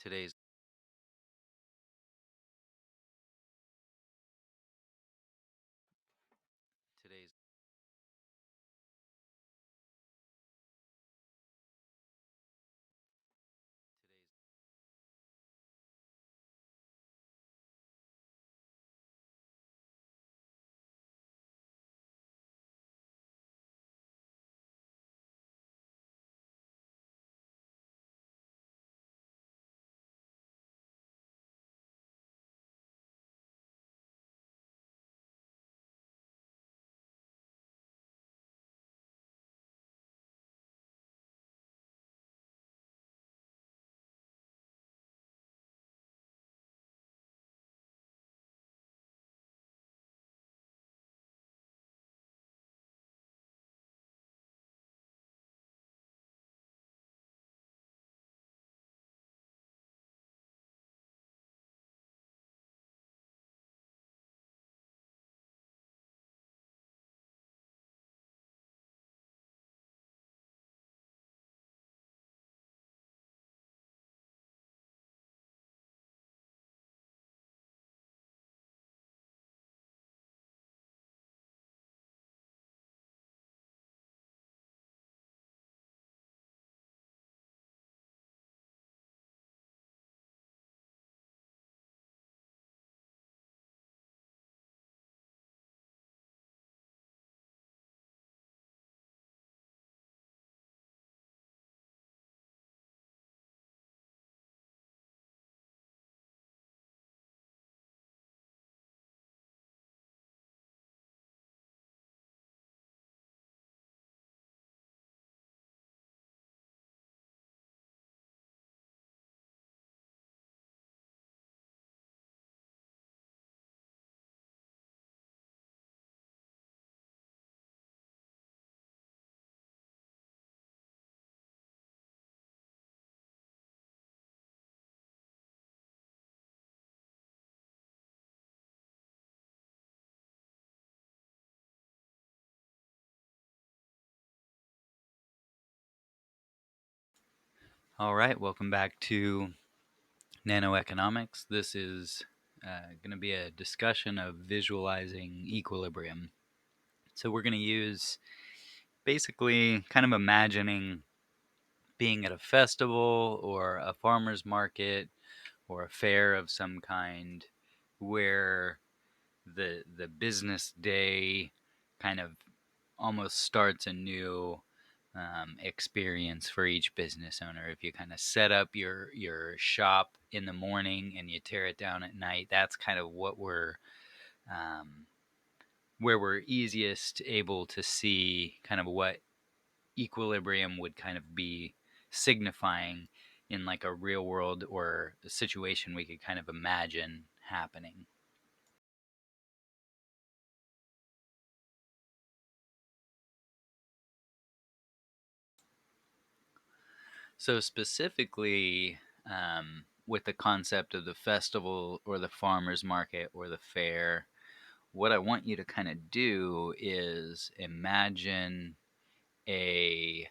Today's today's today's All right, welcome back to Nanoeconomics. This is going to be a discussion of visualizing equilibrium. So we're going to use basically kind of imagining being at a festival or a farmer's market or a fair of some kind where the business day kind of almost starts a new experience for each business owner. If you kind of set up your shop in the morning and you tear it down at night, that's kind of what we're um, where we're easiest able to see kind of what equilibrium would kind of be signifying in like a real world or a situation we could kind of imagine happening. So specifically, with the concept of the festival or the farmers market or the fair, what I want you to kind of do is imagine a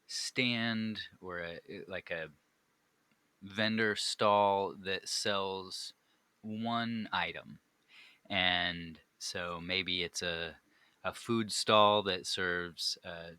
stand or like a vendor stall that sells one item. And so maybe it's a food stall that serves a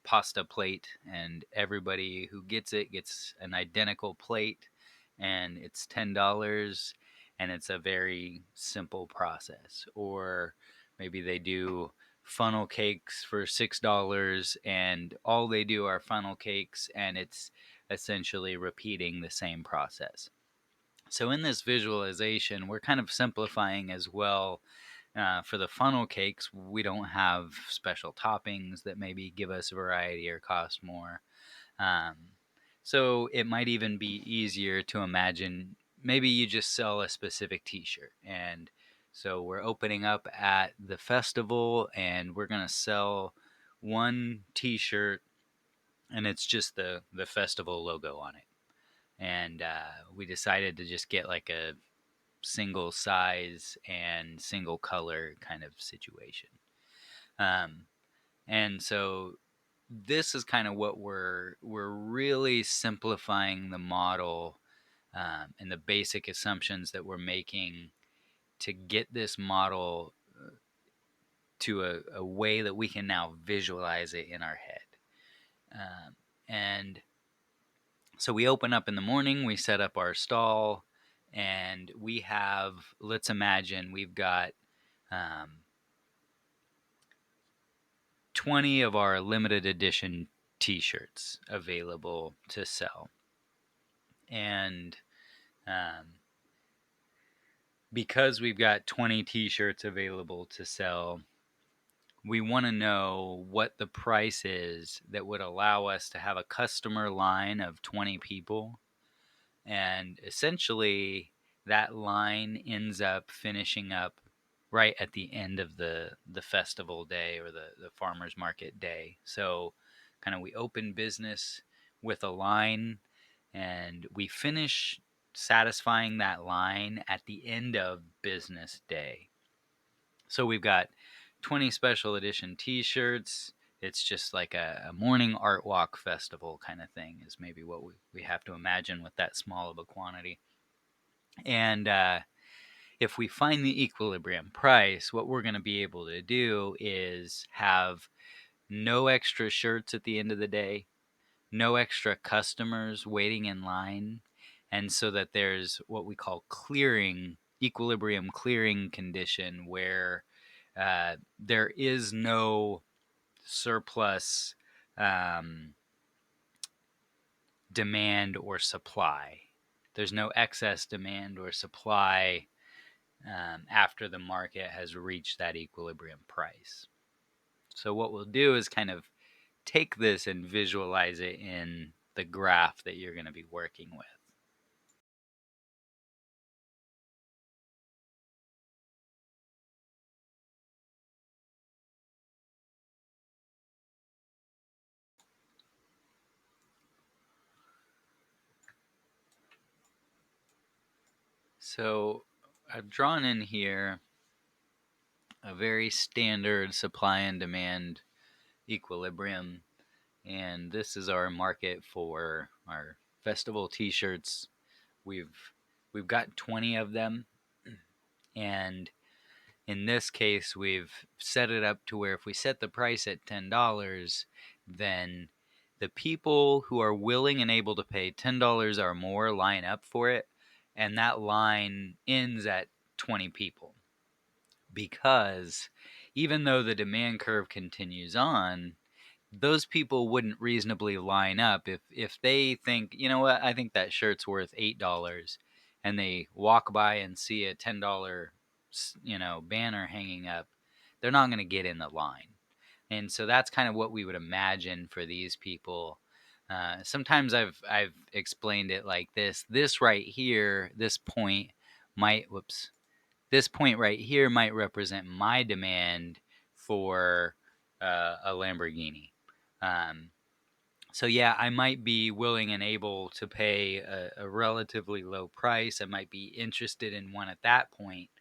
pasta plate, and everybody who gets it gets an identical plate, and it's $10, and it's a very simple process. Or maybe they do funnel cakes for $6, and all they do are funnel cakes, and it's essentially repeating the same process. So in this visualization, we're kind of simplifying as well. For the funnel cakes, we don't have special toppings that maybe give us variety or cost more. Um, so it might even be easier to imagine maybe you just sell a specific t-shirt. And so we're opening up at the festival and we're going to sell one t-shirt, and it's just the festival logo on it. And we decided to just get like a single size and single color kind of situation. Um, and so this is kind of what we're really simplifying the model and the basic assumptions that we're making to get this model to a way that we can now visualize it in our head. And so we open up in the morning, we set up our stall, and we have, let's imagine we've got 20 of our limited edition t-shirts available to sell. And because we've got 20 t-shirts available to sell, we want to know what the price is that would allow us to have a customer line of 20 people. And essentially, that line ends up finishing up right at the end of the festival day or the farmers market day. So kind of we open business with a line and we finish satisfying that line at the end of business day. So we've got 20 special edition t-shirts. It's just like a morning art walk festival kind of thing is maybe what we have to imagine with that small of a quantity. And if we find the equilibrium price, what we're going to be able to do is have no extra shirts at the end of the day, no extra customers waiting in line, and so that there's what we call equilibrium clearing condition, where there is no surplus demand or supply. There's no excess demand or supply after the market has reached that equilibrium price. So what we'll do is kind of take this and visualize it in the graph that you're going to be working with. So I've drawn in here a very standard supply and demand equilibrium, and this is our market for our festival t-shirts. We've got 20 of them, and in this case we've set it up to where if we set the price at $10, then the people who are willing and able to pay $10 or more line up for it, and that line ends at 20 people. Because even though the demand curve continues on, those people wouldn't reasonably line up if they think, you know what, I think that shirt's worth $8, and they walk by and see a $10 banner hanging up. They're not going to get in the line. And so that's kind of what we would imagine for these people. Sometimes I've explained it like this right here, this point right here might represent my demand for a Lamborghini. So yeah, I might be willing and able to pay a relatively low price. I might be interested in one at that point,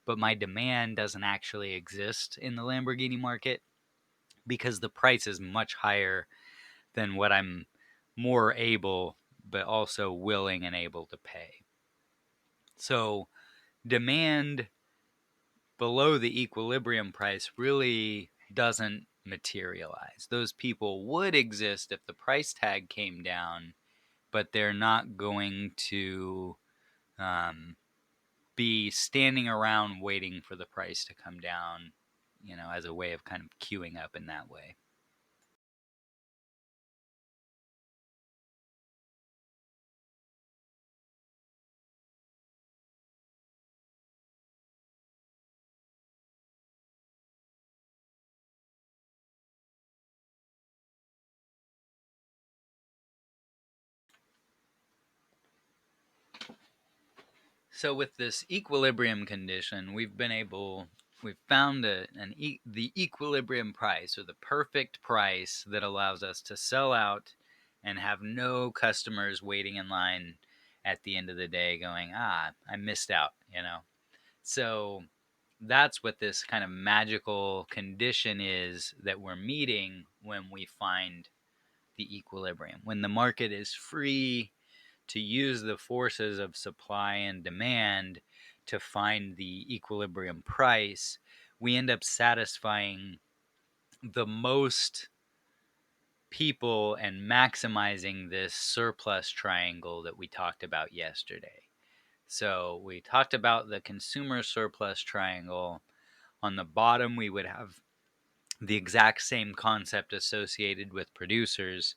but my demand doesn't actually exist in the Lamborghini market because the price is much higher than what I'm more able, but also willing and able to pay. So demand below the equilibrium price really doesn't materialize. Those people would exist if the price tag came down, but they're not going to be standing around waiting for the price to come down, as a way of kind of queuing up in that way. So with this equilibrium condition, we've found the equilibrium price, or the perfect price that allows us to sell out and have no customers waiting in line at the end of the day going, I missed out, So that's what this kind of magical condition is that we're meeting when we find the equilibrium. When the market is free to use the forces of supply and demand to find the equilibrium price, we end up satisfying the most people and maximizing this surplus triangle that we talked about yesterday. So we talked about the consumer surplus triangle. On the bottom, we would have the exact same concept associated with producers.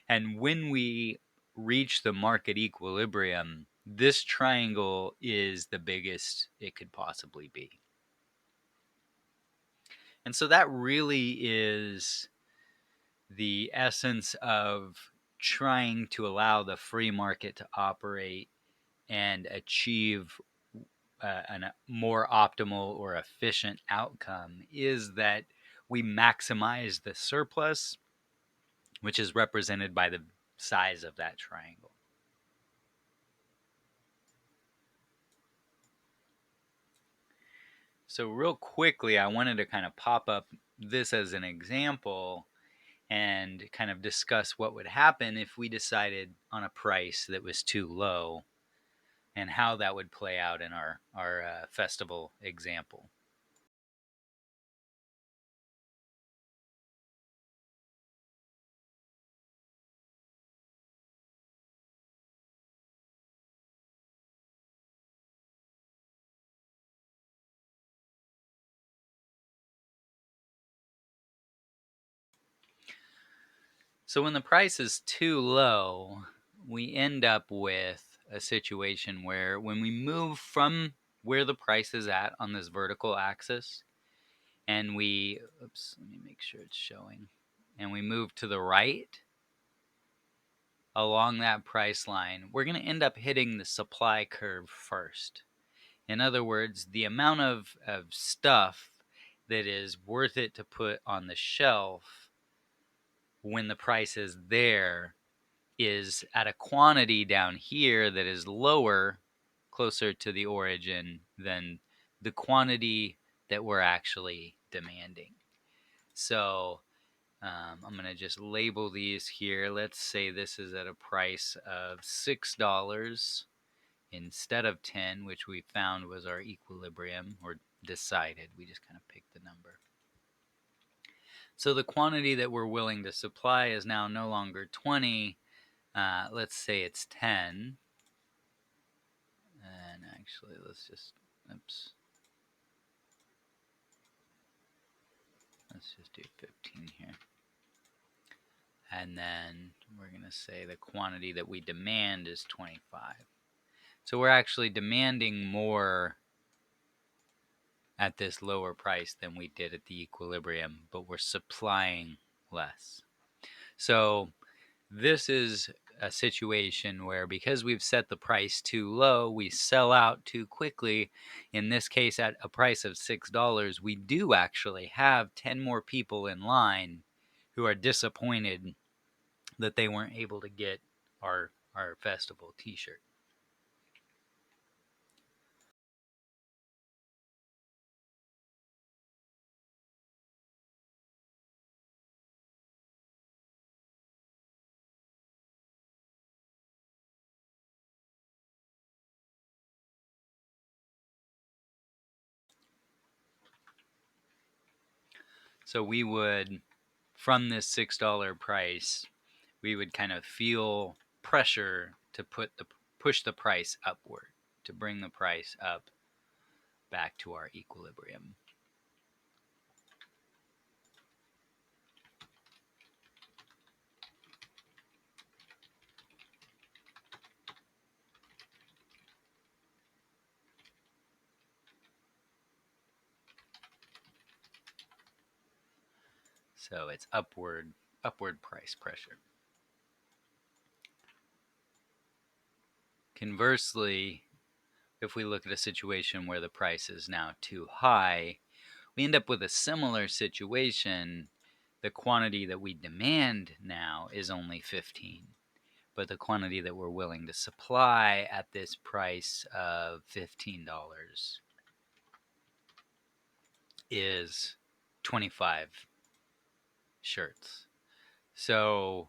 And when we reach the market equilibrium, this triangle is the biggest it could possibly be. And so that really is the essence of trying to allow the free market to operate and achieve a more optimal or efficient outcome, is that we maximize the surplus, which is represented by the size of that triangle. So real quickly, I wanted to kind of pop up this as an example and kind of discuss what would happen if we decided on a price that was too low and how that would play out in our festival example. So when the price is too low, we end up with a situation where when we move from where the price is at on this vertical axis and we, oops, let me make sure it's showing, and we move to the right along that price line, we're going to end up hitting the supply curve first. In other words, the amount of stuff that is worth it to put on the shelf when the price is there is at a quantity down here that is lower, closer to the origin, than the quantity that we're actually demanding. So I'm going to just label these here. Let's say this is at a price of $6 instead of 10, which we found was our equilibrium, or decided. We just kind of picked the number. So the quantity that we're willing to supply is now no longer 20. Let's say it's 10. And actually, let's just, oops. Let's just do 15 here. And then we're going to say the quantity that we demand is 25. So we're actually demanding more at this lower price than we did at the equilibrium, but we're supplying less. So this is a situation where, because we've set the price too low, we sell out too quickly. In this case, at a price of $6, we do actually have 10 more people in line who are disappointed that they weren't able to get our festival t-shirt. So we would, from this $6 price, we would kind of feel pressure to push the price upward, to bring the price up back to our equilibrium. So it's upward price pressure. Conversely, if we look at a situation where the price is now too high, we end up with a similar situation. The quantity that we demand now is only 15, but the quantity that we're willing to supply at this price of $15 is 25 shirts. So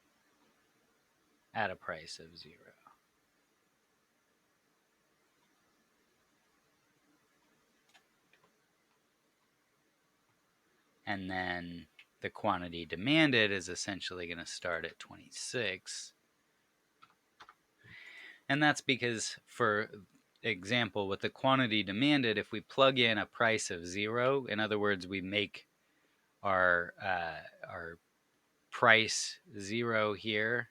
at a price of 0. And then the quantity demanded is essentially going to start at 26. And that's because, for example, with the quantity demanded, if we plug in a price of 0, in other words, we make our price 0 here,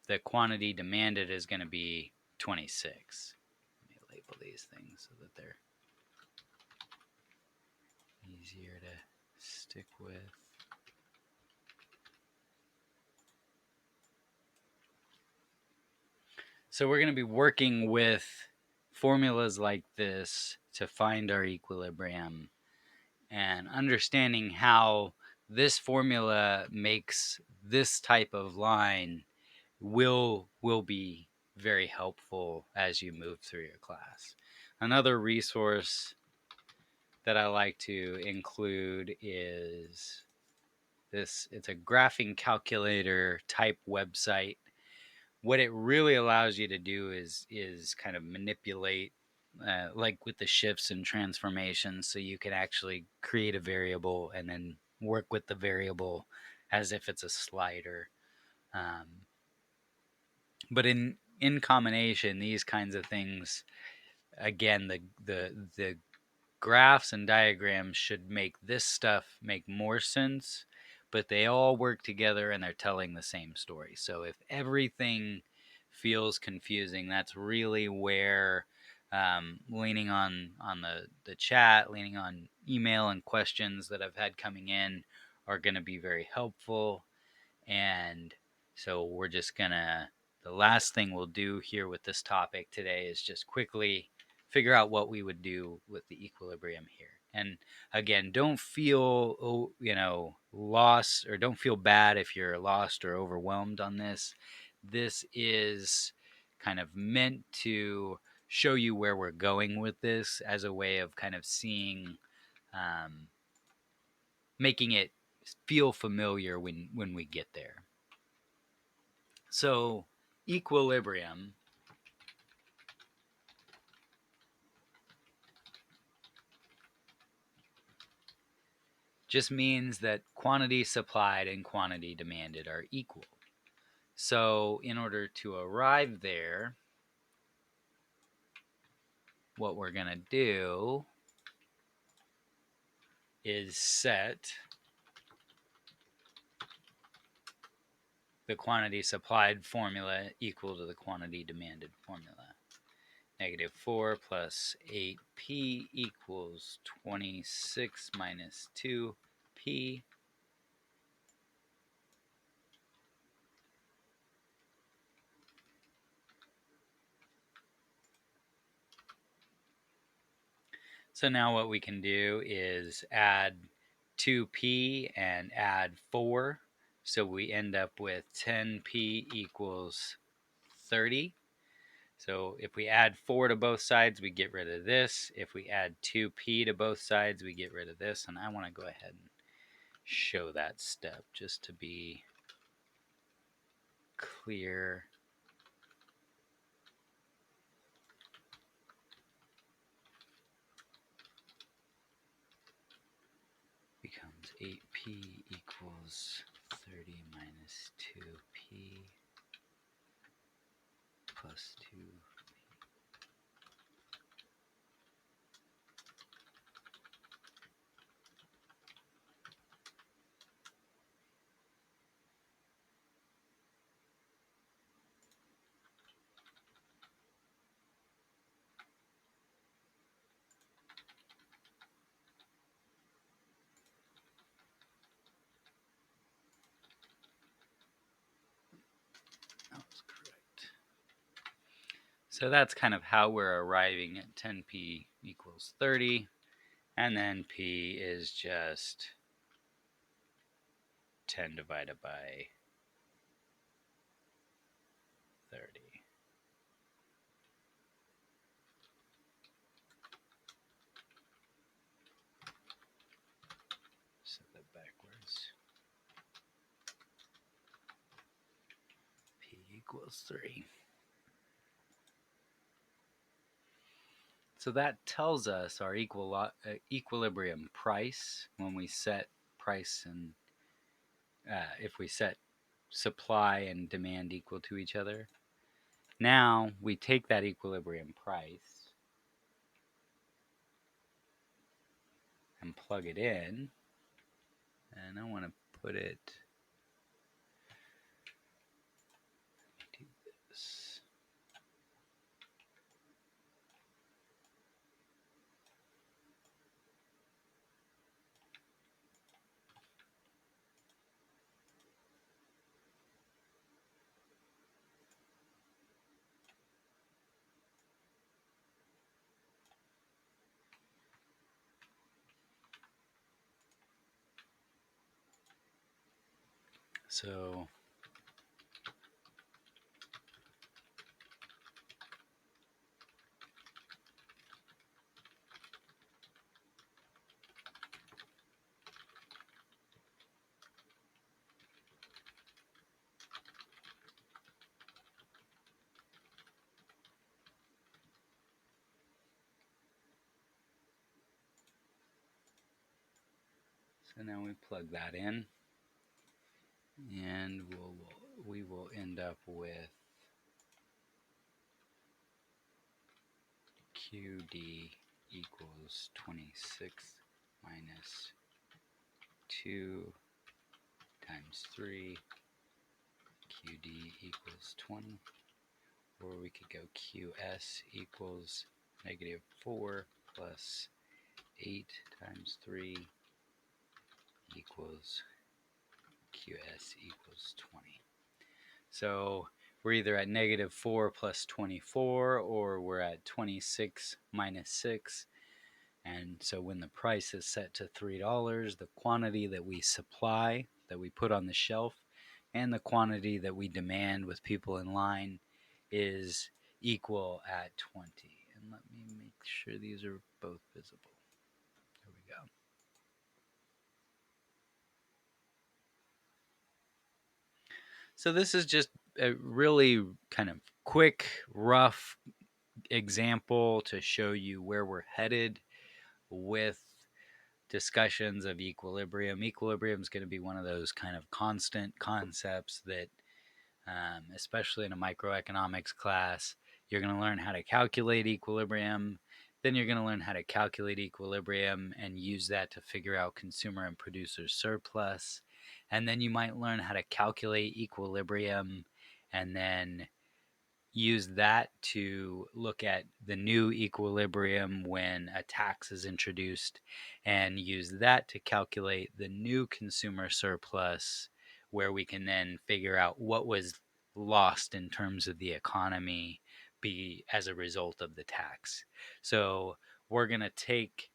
the quantity demanded is going to be 26. Let me label these things so that they're easier to stick with. So we're going to be working with formulas like this to find our equilibrium, and understanding how this formula makes this type of line will be very helpful as you move through your class. Another resource that I like to include is this. It's a graphing calculator type website. What it really allows you to do is kind of manipulate, like with the shifts and transformations, so you can actually create a variable and then work with the variable as if it's a slider. But in combination, these kinds of things, again, the graphs and diagrams should make this stuff make more sense, but they all work together and they're telling the same story. So if everything feels confusing, that's really where leaning on the chat, leaning on email and questions that I've had coming in are going to be very helpful. And so we're just gonna, the last thing we'll do here with this topic today is just quickly figure out what we would do with the equilibrium here. And again, don't feel, lost, or don't feel bad if you're lost or overwhelmed on this. This is kind of meant to show you where we're going with this as a way of kind of seeing, making it feel familiar when we get there. So equilibrium just means that quantity supplied and quantity demanded are equal. So in order to arrive there, what we're going to do is set the quantity supplied formula equal to the quantity demanded formula. -4 plus 8p equals 26 minus 2p. So now what we can do is add 2p and add 4. So we end up with 10p equals 30. So if we add 4 to both sides, we get rid of this. If we add 2p to both sides, we get rid of this. And I want to go ahead and show that step just to be clear. Becomes 8p equals 30 minus 2p plus 2. That was correct. So that's kind of how we're arriving at 10p equals 30. And then p is just 10 divided by 30. Set that backwards. equals 3. So that tells us our equilibrium price when we set price and if we set supply and demand equal to each other. Now we take that equilibrium price and plug it in, and I want to put it, do this. So now we plug that in, and we will end up with QD equals 26 minus 2 times 3. QD equals 20. Or we could go QS equals negative 4 plus 8 times 3 equals QS equals 20. So we're either at negative 4 plus 24, or we're at 26 minus 6. And so when the price is set to $3, the quantity that we supply, that we put on the shelf, and the quantity that we demand with people in line is equal at 20. And let me make sure these are both visible. There we go. So this is just a really kind of quick, rough example to show you where we're headed with discussions of equilibrium. Equilibrium is going to be one of those kind of constant concepts that, especially in a microeconomics class, you're going to learn how to calculate equilibrium. Then you're going to learn how to calculate equilibrium and use that to figure out consumer and producer surplus. And then you might learn how to calculate equilibrium and then use that to look at the new equilibrium when a tax is introduced, and use that to calculate the new consumer surplus, where we can then figure out what was lost in terms of the economy be as a result of the tax. So we're going to take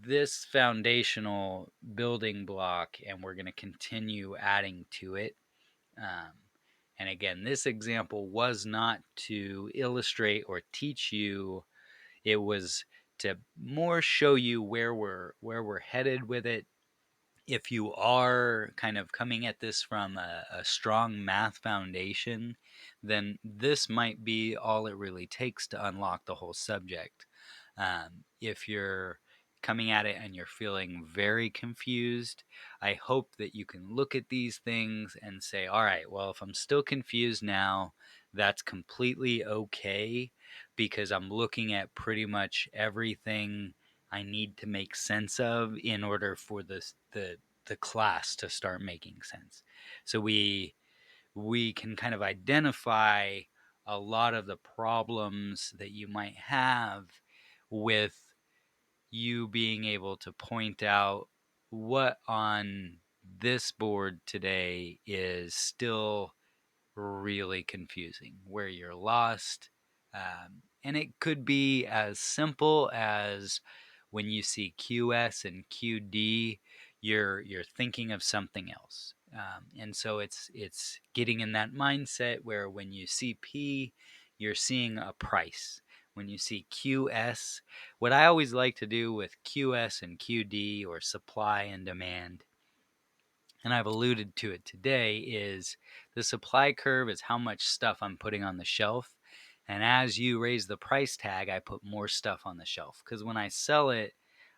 this foundational building block and we're going to continue adding to it. And again, this example was not to illustrate or teach you. It was to more show you where we're headed with it. If you are kind of coming at this from a strong math foundation, then this might be all it really takes to unlock the whole subject. If you're coming at it and you're feeling very confused, I hope that you can look at these things and say, all right, well, if I'm still confused now, that's completely okay, because I'm looking at pretty much everything I need to make sense of in order for the class to start making sense. So we can kind of identify a lot of the problems that you might have with you being able to point out what on this board today is still really confusing, where you're lost. And it could be as simple as when you see QS and QD, you're thinking of something else. And so it's getting in that mindset where when you see P, you're seeing a price. When you see QS, what I always like to do with QS and QD, or supply and demand, and I've alluded to it today, is the supply curve is how much stuff I'm putting on the shelf. And as you raise the price tag, I put more stuff on the shelf, because when I sell it,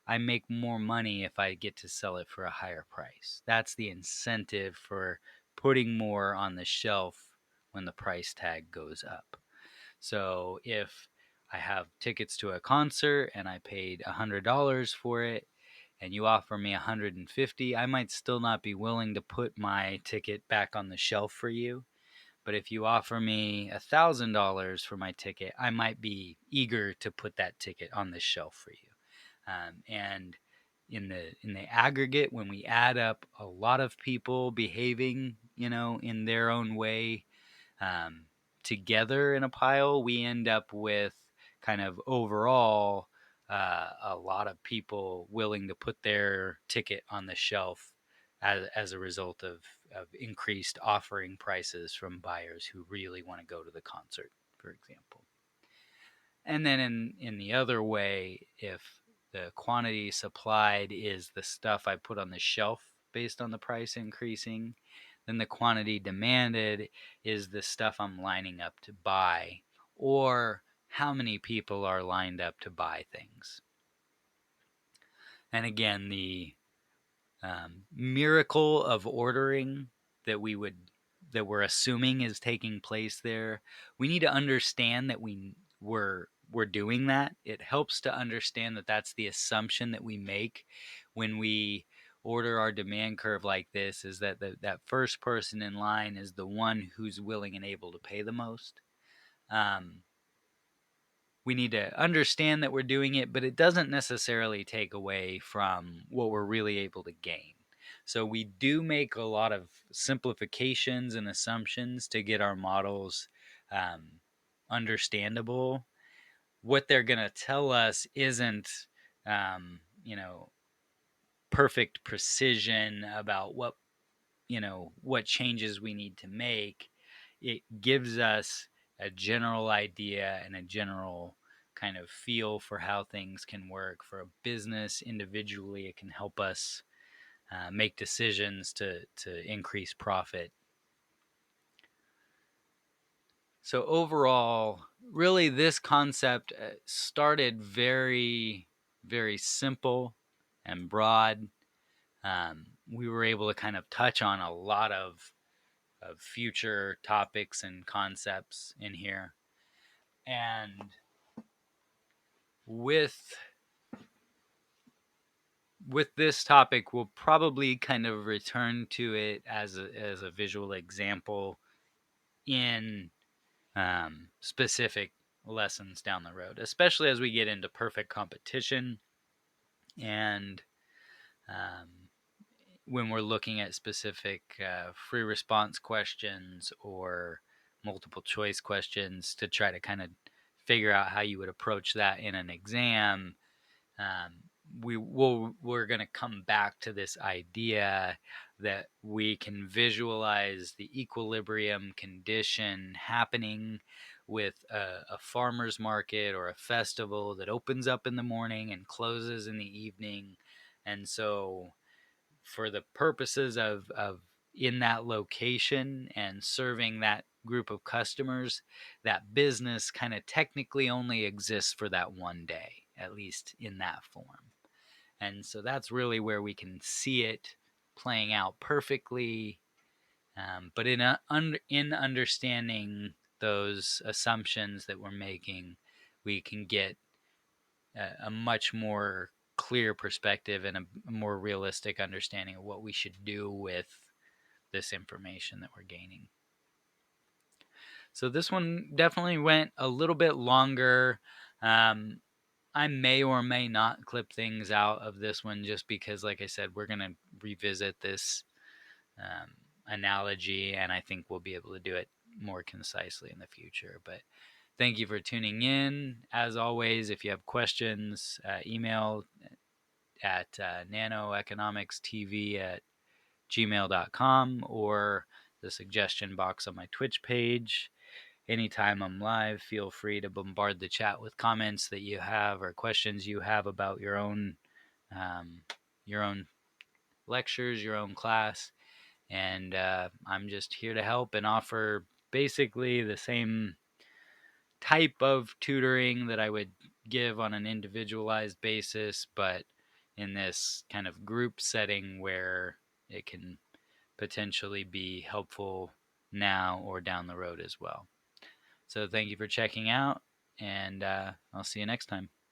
I make more money if I get to sell it for a higher price. That's the incentive for putting more on the shelf when the price tag goes up. So if I have tickets to a concert and I paid $100 for it, and you offer me 150, I might still not be willing to put my ticket back on the shelf for you. But if you offer me $1,000 for my ticket, I might be eager to put that ticket on the shelf for you. And in the aggregate, when we add up a lot of people behaving, in their own way, um, together in a pile, we end up with kind of overall a lot of people willing to put their ticket on the shelf as a result of increased offering prices from buyers who really want to go to the concert, for example. And then in the other way, if the quantity supplied is the stuff I put on the shelf based on the price increasing, then the quantity demanded is the stuff I'm lining up to buy, or how many people are lined up to buy things. And again, the miracle of ordering that we're assuming is taking place there. We need to understand that we're doing that. It helps to understand that that's the assumption that we make when we order our demand curve like this, is that that first person in line is the one who's willing and able to pay the most. We need to understand that we're doing it, but it doesn't necessarily take away from what we're really able to gain. So we do make a lot of simplifications and assumptions to get our models understandable. What they're going to tell us isn't, um, you know, perfect precision about what changes we need to make. It gives us a general idea and a general kind of feel for how things can work. For a business individually, it can help us make decisions to increase profit. So overall, really, this concept started very, very simple and broad. We were able to kind of touch on a lot of future topics and concepts in here. And with this topic, we'll probably kind of return to it as a visual example in specific lessons down the road, especially as we get into perfect competition and when we're looking at specific free response questions or multiple choice questions to try to kind of figure out how you would approach that in an exam. We're going to come back to this idea that we can visualize the equilibrium condition happening with a farmer's market or a festival that opens up in the morning and closes in the evening. And so for the purposes of in that location and serving that group of customers, that business kind of technically only exists for that one day, at least in that form. And so that's really where we can see it playing out perfectly. But in understanding those assumptions that we're making, we can get a much more clear perspective and a more realistic understanding of what we should do with this information that we're gaining. So this one definitely went a little bit longer. I may or may not clip things out of this one just because, like I said, we're going to revisit this analogy, and I think we'll be able to do it more concisely in the future. But thank you for tuning in. As always, if you have questions, email at nanoeconomicstv@gmail.com or the suggestion box on my Twitch page. Anytime I'm live, feel free to bombard the chat with comments that you have or questions you have about your own lectures, your own class. And I'm just here to help and offer basically the same type of tutoring that I would give on an individualized basis, but in this kind of group setting where it can potentially be helpful now or down the road as well. So thank you for checking out, and I'll see you next time.